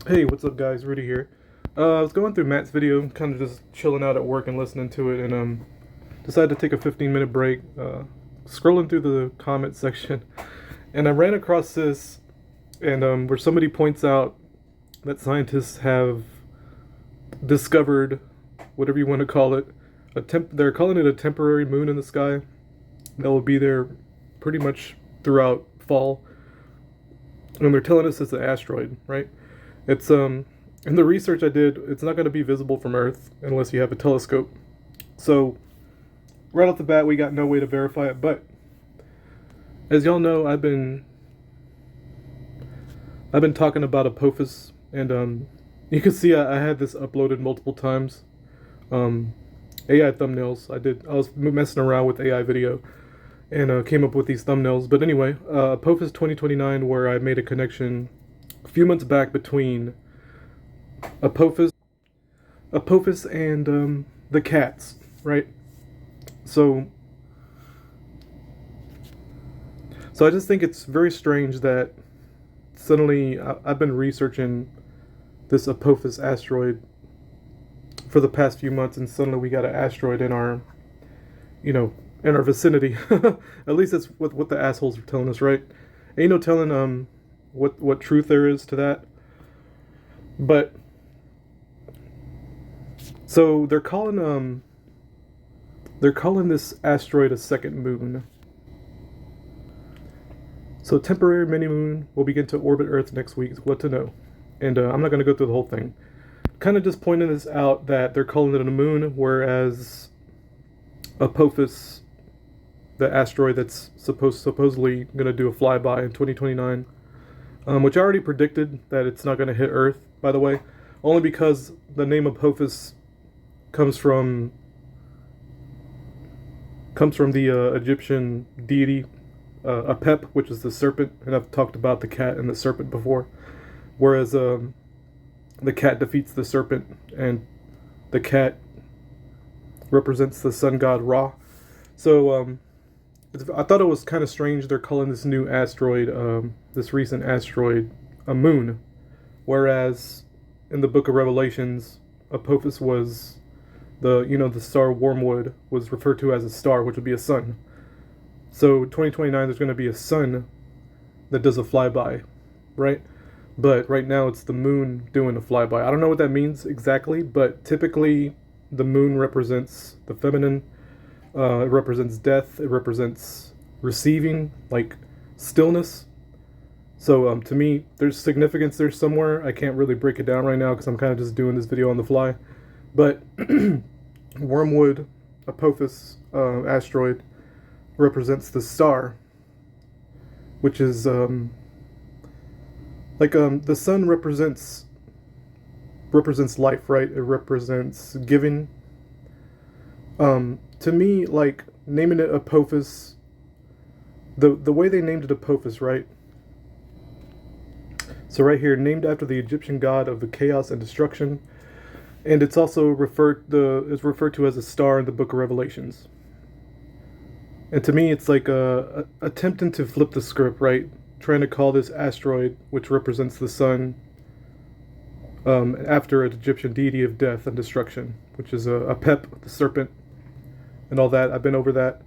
Hey, what's up guys, Rudy here. I was going through Matt's video, kind of just chilling out at work and listening to it, and decided to take a 15-minute break, scrolling through the comment section, and I ran across this, and where somebody points out that scientists have discovered, whatever you want to call it, they're calling it a temporary moon in the sky that will be there pretty much throughout fall, and they're telling us it's an asteroid, right? It's in the research I did, it's not going to be visible from Earth unless you have a telescope. So right off the bat, we got no way to verify it. But as y'all know, I've been talking about Apophis, and you can see I had this uploaded multiple times. AI thumbnails. I was messing around with AI video and came up with these thumbnails. But anyway, Apophis 2029, where I made a connection a few months back between Apophis and the cats, right? So I just think it's very strange that suddenly I've been researching this Apophis asteroid for the past few months, and suddenly we got an asteroid in our, in our vicinity. At least that's what the assholes are telling us, right? Ain't no telling what truth there is to that. But so they're calling this asteroid a second moon. So temporary mini moon will begin to orbit Earth next week. What to know? And I'm not going to go through the whole thing. Kind of just pointing this out that they're calling it a moon, whereas Apophis, the asteroid that's supposedly going to do a flyby in 2029. Which I already predicted that it's not going to hit Earth, by the way, only because the name Apophis comes from the Egyptian deity Apep, which is the serpent, and I've talked about the cat and the serpent before. Whereas the cat defeats the serpent, and the cat represents the sun god Ra. So I thought it was kind of strange they're calling this new asteroid, this recent asteroid, a moon, whereas in the Book of Revelations, Apophis was the star Wormwood was referred to as a star, which would be a sun. So 2029, there's going to be a sun that does a flyby, right? But right now it's the moon doing a flyby. I don't know what that means exactly, but typically the moon represents the feminine. It represents death. It represents receiving, like stillness. So to me, there's significance there somewhere. I can't really break it down right now because I'm kind of just doing this video on the fly. But Wormwood, Apophis asteroid represents the star, which is the sun represents life, right? It represents giving. To me, like, naming it Apophis, the way they named it Apophis, right? So right here, named after the Egyptian god of the chaos and destruction, and it's also referred to as a star in the Book of Revelations. And to me, it's like attempting to flip the script, right? Trying to call this asteroid, which represents the sun, after an Egyptian deity of death and destruction, which is Apep, the serpent, and all that. I've been over that.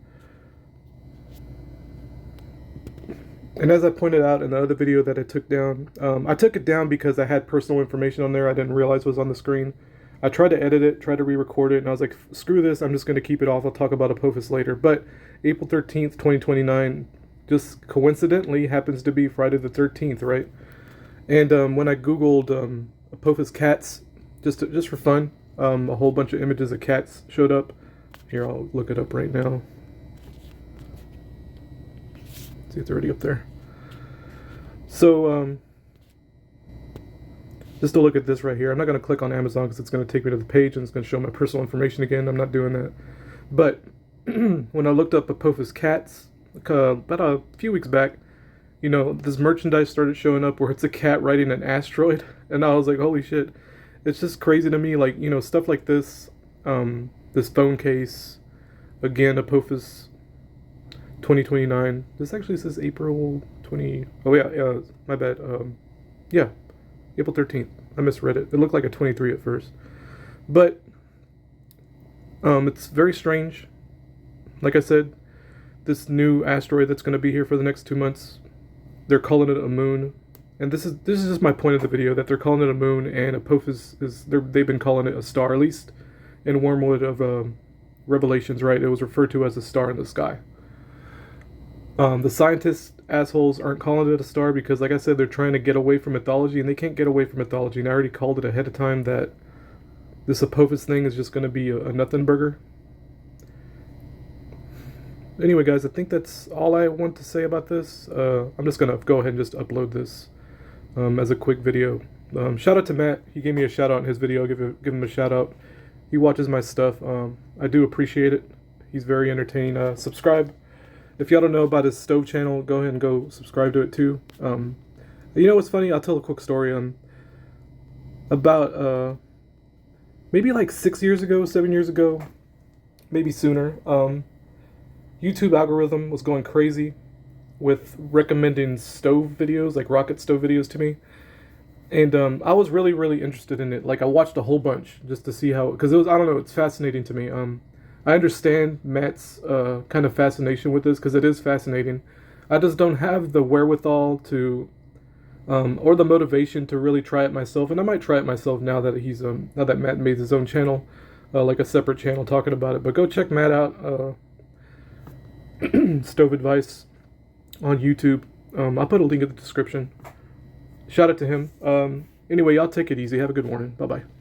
And as I pointed out in the other video that I took down, I took it down because I had personal information on there I didn't realize was on the screen. I tried to edit it, tried to re-record it, and I was like, screw this, I'm just going to keep it off. I'll talk about Apophis later. But April 13th, 2029, just coincidentally happens to be Friday the 13th, right? And when I Googled Apophis cats, just for fun, a whole bunch of images of cats showed up. Here, I'll look it up right now. See, it's already up there. So, just to look at this right here, I'm not going to click on Amazon because it's going to take me to the page and it's going to show my personal information again. I'm not doing that. But when I looked up Apophis cats, about a few weeks back, this merchandise started showing up where it's a cat riding an asteroid. And I was like, holy shit. It's just crazy to me, like, stuff like this. This phone case, again, Apophis 2029. This actually says April 20. Oh yeah, my bad. Yeah, April 13th. I misread it. It looked like a 23 at first. But it's very strange. Like I said, this new asteroid that's going to be here for the next 2 months, they're calling it a moon. And this is just my point of the video, that they're calling it a moon, and Apophis they've been calling it a star, at least in Wormwood of Revelations, right? It was referred to as a star in the sky. The scientists assholes aren't calling it a star because, like I said, they're trying to get away from mythology, and they can't get away from mythology. And I already called it ahead of time that this Apophis thing is just going to be a nothing burger. Anyway, guys, I think that's all I want to say about this. I'm just going to go ahead and just upload this as a quick video. Shout out to Matt. He gave me a shout out in his video. Give him a shout out. He watches my stuff. I do appreciate it. He's very entertaining. Subscribe. If y'all don't know about his stove channel, go ahead and go subscribe to it too. You know what's funny? I'll tell a quick story. About maybe like 6 years ago, 7 years ago, maybe sooner, YouTube algorithm was going crazy with recommending stove videos, like rocket stove videos to me. And I was really, really interested in it. Like, I watched a whole bunch just to see how, because it was, I don't know, it's fascinating to me. I understand Matt's kind of fascination with this, because it is fascinating. I just don't have the wherewithal to, or the motivation to really try it myself. And I might try it myself now that now that Matt made his own channel, like a separate channel talking about it. But go check Matt out, Stove Advice on YouTube. I'll put a link in the description. Shout out to him. Anyway, y'all take it easy. Have a good morning. Bye-bye.